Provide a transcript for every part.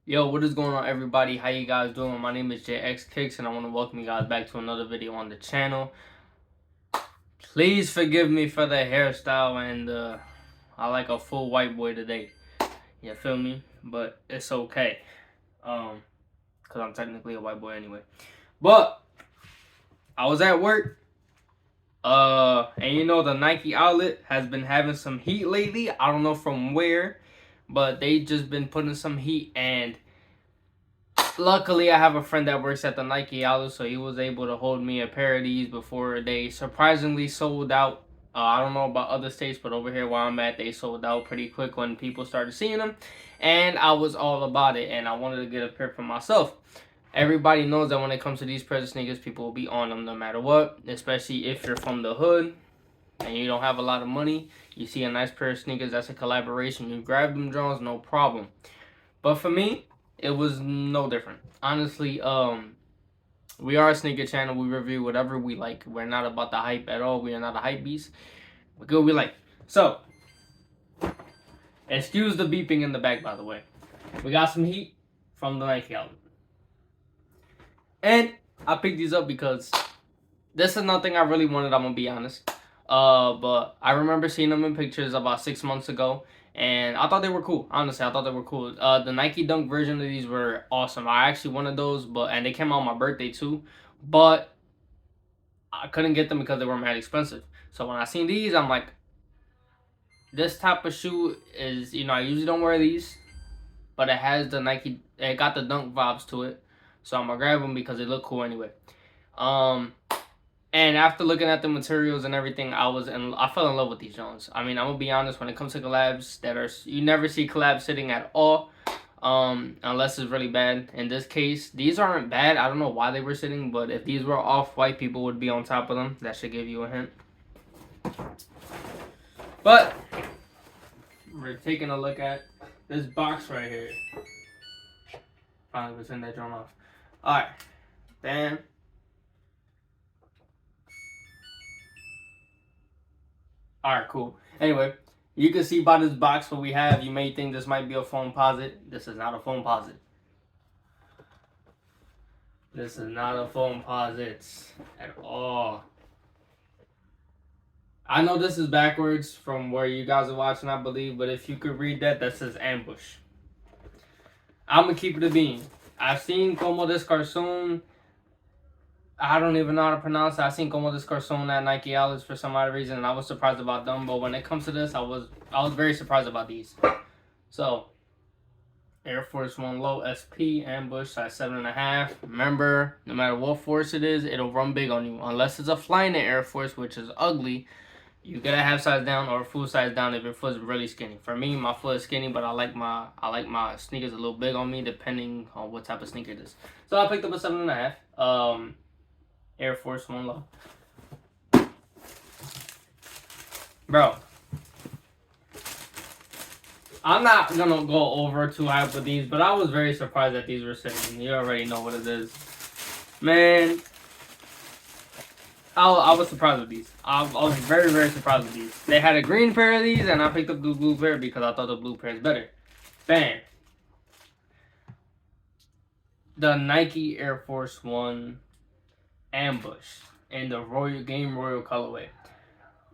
Yo, what is going on, everybody? How you guys doing? My name is JX Kicks, and I want to welcome you guys back to another video on the channel. Please forgive me for the hairstyle, and I like a full white boy today. You feel me? But it's okay, cause I'm technically a white boy anyway. But I was at work, and you know the Nike outlet has been having some heat lately. I don't know from where, but they just been putting some heat and. Luckily, I have a friend that works at the Nike outlet, so he was able to hold me a pair of these before they surprisingly sold out. I don't know about other states, but over here where I'm at, they sold out pretty quick when people started seeing them. And I was all about it, and I wanted to get a pair for myself. Everybody knows that when it comes to these pairs of sneakers, people will be on them no matter what, especially if you're from the hood and you don't have a lot of money. You see a nice pair of sneakers that's a collaboration, you grab them Jones, no problem. But for me, it was no different. Honestly, we are a sneaker channel. We review whatever we like. We're not about the hype at all. We are not a hype beast. We good we like. So, excuse the beeping in the back, by the way. We got some heat from the Nike outlet. And I picked these up because this is nothing I really wanted, I'm gonna be honest. But I remember seeing them in pictures about 6 months ago, and I thought they were cool. Honestly, I thought they were cool. The Nike Dunk version of these were awesome. I actually wanted those, and they came out on my birthday too, but I couldn't get them because they were mad expensive. So when I seen these, I'm like, this type of shoe is, I usually don't wear these, but it has the Nike, it got the Dunk vibes to it, so I'm gonna grab them because they look cool anyway. Um, and after looking at the materials and everything, I fell in love with these Jones. I mean, I'm gonna be honest, when it comes to collabs you never see collabs sitting at all, unless it's really bad. In this case, these aren't bad. I don't know why they were sitting, but if these were off-white, people would be on top of them. That should give you a hint. But we're taking a look at this box right here. Finally, we're turning that drone off. All right, bam. Alright, cool. Anyway, you can see by this box what we have. You may think this might be a Foamposite. This is not a Foamposite. This is not a Foamposite at all. I know this is backwards from where you guys are watching, I believe, but if you could read that, that says ambush. I'm gonna keep it a bean. I've seen Como des Garçons. I don't even know how to pronounce it. I seen Como des Garçons at Nike outlets for some odd reason, and I was surprised about them. But when it comes to this, I was very surprised about these. So, Air Force One Low SP Ambush size 7.5. Remember, no matter what force it is, it'll run big on you. Unless it's a flying Air Force, which is ugly, you gotta have size down or full size down if your foot's really skinny. For me, my foot is skinny, but I like my sneakers a little big on me, depending on what type of sneaker it is. So I picked up a 7.5. Air Force One Low. Bro, I'm not gonna go over too hype with these, but I was very surprised that these were sitting. You already know what it is. Man, I was surprised with these. I was very, very surprised with these. They had a green pair of these, and I picked up the blue pair because I thought the blue pair is better. Bam. The Nike Air Force One Ambush in the Royal colorway.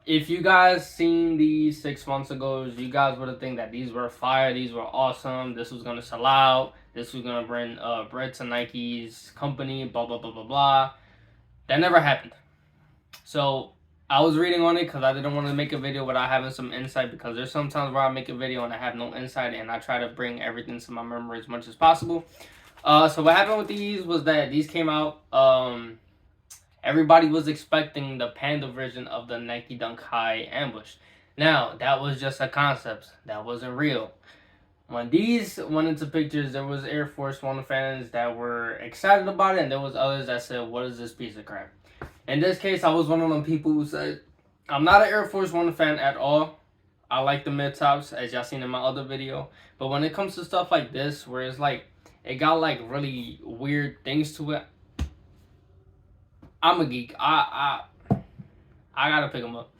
If you guys seen these 6 months ago, you guys would have think that these were fire, these were awesome, this was gonna sell out, this was gonna bring bread to Nike's company, blah blah blah blah blah. That never happened. So I was reading on it because I didn't want to make a video without having some insight, because there's sometimes where I make a video and I have no insight, and I try to bring everything to my memory as much as possible. So what happened with these was that these came out. Everybody was expecting the Panda version of the Nike Dunk High Ambush. Now, that was just a concept. That wasn't real. When these went into pictures, there was Air Force One fans that were excited about it, and there was others that said, what is this piece of crap? In this case, I was one of them people who said, I'm not an Air Force One fan at all. I like the mid-tops, as y'all seen in my other video. But when it comes to stuff like this, where it's like, it got like really weird things to it, I'm a geek. I gotta pick them up.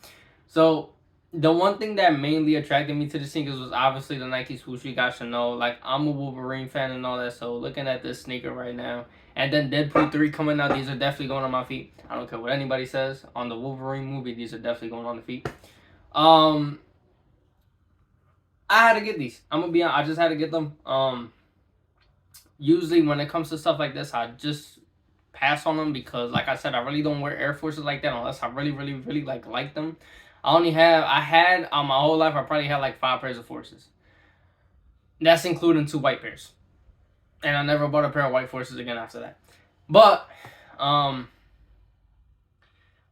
So the one thing that mainly attracted me to the sneakers was obviously the Nike swoosh. You guys should know, like, I'm a Wolverine fan and all that. So looking at this sneaker right now, and then Deadpool 3 coming out, these are definitely going on my feet. I don't care what anybody says on the Wolverine movie, these are definitely going on the feet. I had to get these. I'm gonna be honest, I just had to get them. Usually when it comes to stuff like this, I just pass on them because, like I said, I really don't wear Air Forces like that unless I really like them. I had my whole life, I probably had like 5 pairs of Forces. That's including 2 white pairs, and I never bought a pair of white Forces again after that. But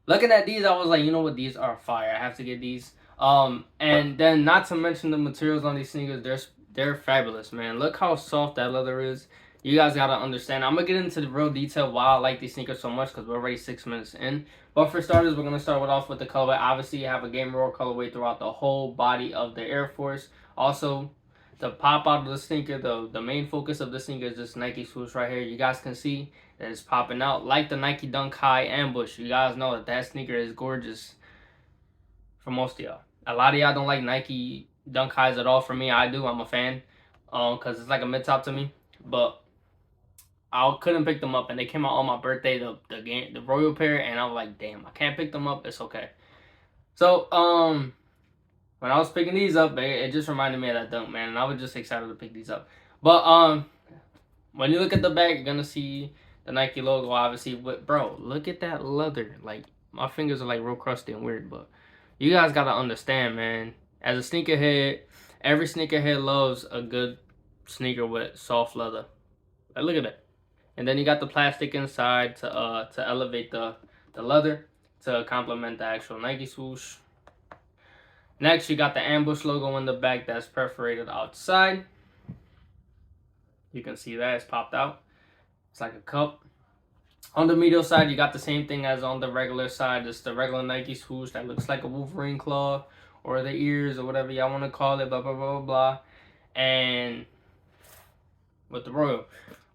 looking at these, I was like, you know what, these are fire. I have to get these. And then not to mention the materials on these sneakers, they're fabulous, man. Look how soft that leather is. You guys gotta understand. I'm gonna get into the real detail why I like these sneakers so much because we're already 6 minutes in. But for starters, we're gonna start off with the colorway. Obviously, you have a Game Roar colorway throughout the whole body of the Air Force. Also, the pop out of the sneaker, the main focus of the sneaker is this Nike swoosh right here. You guys can see that it's popping out like the Nike Dunk High Ambush. You guys know that that sneaker is gorgeous for most of y'all. A lot of y'all don't like Nike Dunk Highs at all. For me, I do. I'm a fan because it's like a mid-top to me. But I couldn't pick them up, and they came out on my birthday, the Royal pair, and I was like, damn, I can't pick them up. It's okay. So when I was picking these up, it just reminded me of that Dunk, man, and I was just excited to pick these up. But when you look at the back, you're gonna see the Nike logo, obviously. But bro, look at that leather. Like, my fingers are like real crusty and weird, but you guys gotta understand, man. As a sneakerhead, every sneakerhead loves a good sneaker with soft leather. Like, look at that. And then you got the plastic inside to elevate the leather to complement the actual Nike swoosh. Next, you got the ambush logo in the back that's perforated outside. You can see that it's popped out. It's like a cup. On the medial side, you got the same thing as on the regular side. It's the regular Nike swoosh that looks like a Wolverine claw or the ears or whatever y'all want to call it, blah, blah, blah, blah. And with the Royal.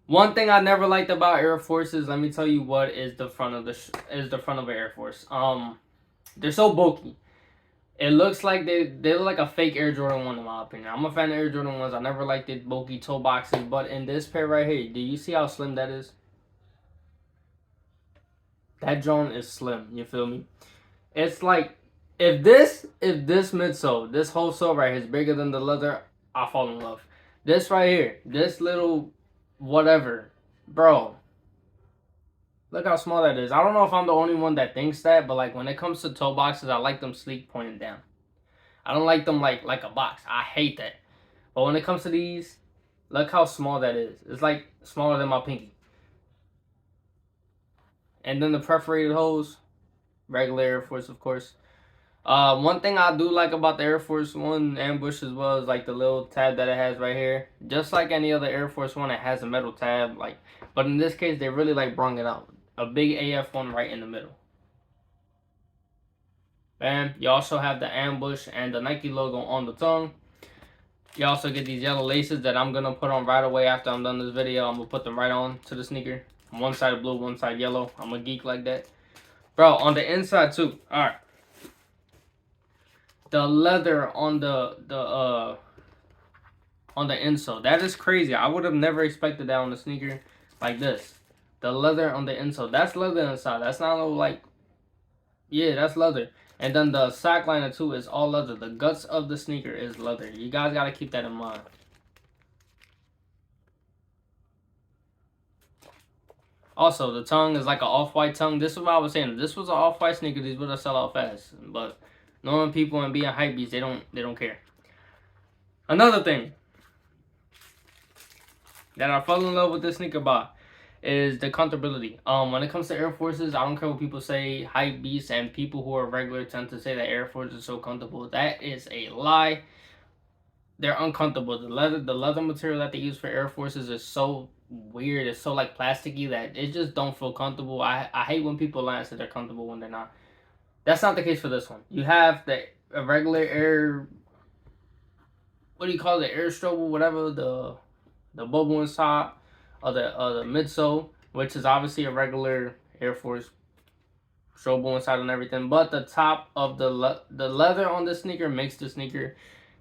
One thing I never liked about Air Forces, let me tell you what is the front of the front of an Air Force. They're so bulky. It looks like they look like a fake Air Jordan 1 in my opinion. I'm a fan of Air Jordan 1s. I never liked the bulky toe boxes, but in this pair right here, do you see how slim that is? That joint is slim, you feel me? It's like, if this midsole, this whole sole right here is bigger than the leather, I fall in love. This right here, this little whatever, bro, look how small that is. I don't know if I'm the only one that thinks that, but like when it comes to toe boxes, I like them sleek pointing down. I don't like them like a box. I hate that. But when it comes to these, look how small that is. It's like smaller than my pinky. And then the perforated holes, regular Air Force, of course. One thing I do like about the Air Force One Ambush as well is like the little tab that it has right here. Just like any other Air Force One, it has a metal tab. Like, but in this case, they really like brung it out. A big AF one right in the middle. Bam. You also have the Ambush and the Nike logo on the tongue. You also get these yellow laces that I'm gonna put on right away after I'm done this video. I'm gonna put them right on to the sneaker. One side blue, one side yellow. I'm a geek like that. Bro, on the inside too. Alright. The leather on the insole. That is crazy. I would have never expected that on the sneaker like this. The leather on the insole. That's leather inside. That's not no like, yeah, that's leather. And then the sock liner too is all leather. The guts of the sneaker is leather. You guys gotta keep that in mind. Also, the tongue is like an off-white tongue. This is what I was saying. If this was an off-white sneaker, these would have sell out fast. But knowing people and being hype beasts, they don't care. Another thing that I fell in love with this sneaker by is the comfortability. When it comes to Air Forces, I don't care what people say, hype beasts and people who are regular tend to say that Air Force is so comfortable. That is a lie. They're uncomfortable. The leather material that they use for Air Forces is so weird. It's so like plasticky that it just don't feel comfortable. I hate when people lie and say they're comfortable when they're not. That's not the case for this one. You have the regular Air, what do you call it, Air Strobel, whatever, the bubble inside of the midsole, which is obviously a regular Air Force strobo inside and everything. But the top of the leather on the sneaker makes the sneaker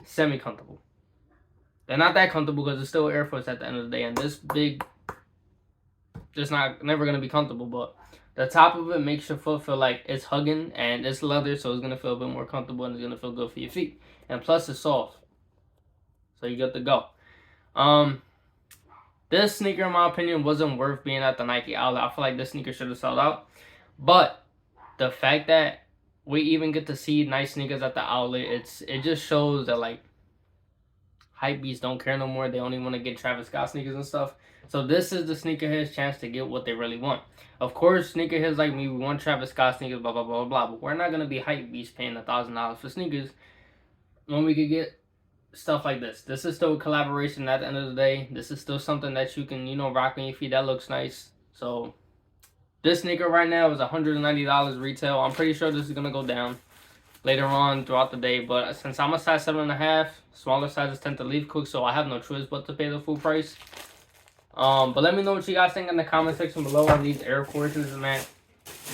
semi-comfortable. They're not that comfortable because it's still Air Force at the end of the day. And this big, it's never going to be comfortable. But the top of it makes your foot feel like it's hugging. And it's leather, so it's going to feel a bit more comfortable. And it's going to feel good for your feet. And plus, it's soft. So you get to go. This sneaker, in my opinion, wasn't worth being at the Nike outlet. I feel like this sneaker should have sold out. But the fact that we even get to see nice sneakers at the outlet, it just shows that, like, hypebeasts don't care no more. They only want to get Travis Scott sneakers and stuff. So this is the sneakerheads' chance to get what they really want. Of course, sneakerheads like me, we want Travis Scott sneakers, blah, blah, blah, blah. But we're not going to be hypebeasts paying $1,000 for sneakers when we could get stuff like this. This is still a collaboration at the end of the day. This is still something that you can, rock on your feet. That looks nice. So this sneaker right now is $190 retail. I'm pretty sure this is going to go down later on throughout the day. But since I'm a size 7.5, smaller sizes tend to leave quick, so I have no choice but to pay the full price. But let me know what you guys think in the comment section below on these Air Forces, man.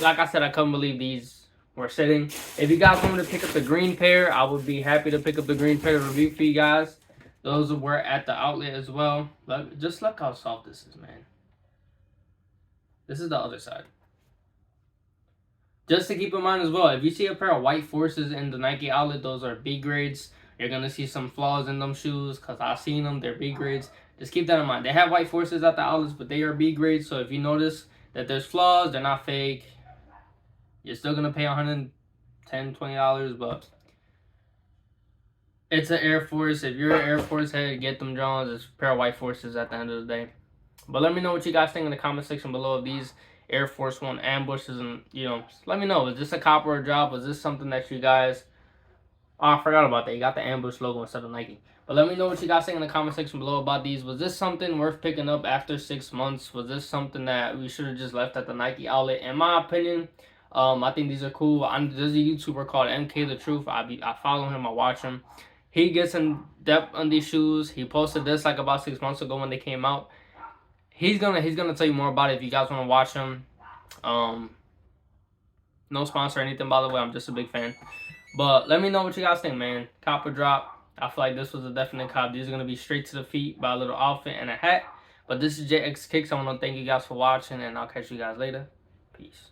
Like I said, I couldn't believe these were sitting. If you guys want me to pick up the green pair, I would be happy to pick up the green pair to review for you guys. Those were at the outlet as well. Just look how soft this is, man. This is the other side. Just to keep in mind as well, if you see a pair of white Forces in the Nike outlet, those are B grades. You're going to see some flaws in them shoes because I've seen them. They're B grades. Just keep that in mind. They have white Forces at the outlets, but they are B grades. So if you notice that there's flaws, they're not fake. You're still going to pay $110, $20, but it's an Air Force. If you're an Air Force head, get them Jones. It's a pair of white Forces at the end of the day. But let me know what you guys think in the comment section below of these Air Force One ambushes. And, let me know. Was this a cop or a drop? Was this something that you guys... Oh, I forgot about that. You got the ambush logo instead of Nike. But let me know what you guys think in the comment section below about these. Was this something worth picking up after 6 months? Was this something that we should have just left at the Nike outlet? In my opinion, I think these are cool. There's a YouTuber called MK The Truth. I follow him. I watch him. He gets in depth on these shoes. He posted this like about 6 months ago when they came out. He's gonna tell you more about it if you guys want to watch him. No sponsor or anything, by the way. I'm just a big fan. But let me know what you guys think, man. Cop or drop. I feel like this was a definite cop. These are going to be straight to the feet by a little outfit and a hat. But this is JX Kicks. I want to thank you guys for watching, and I'll catch you guys later. Peace.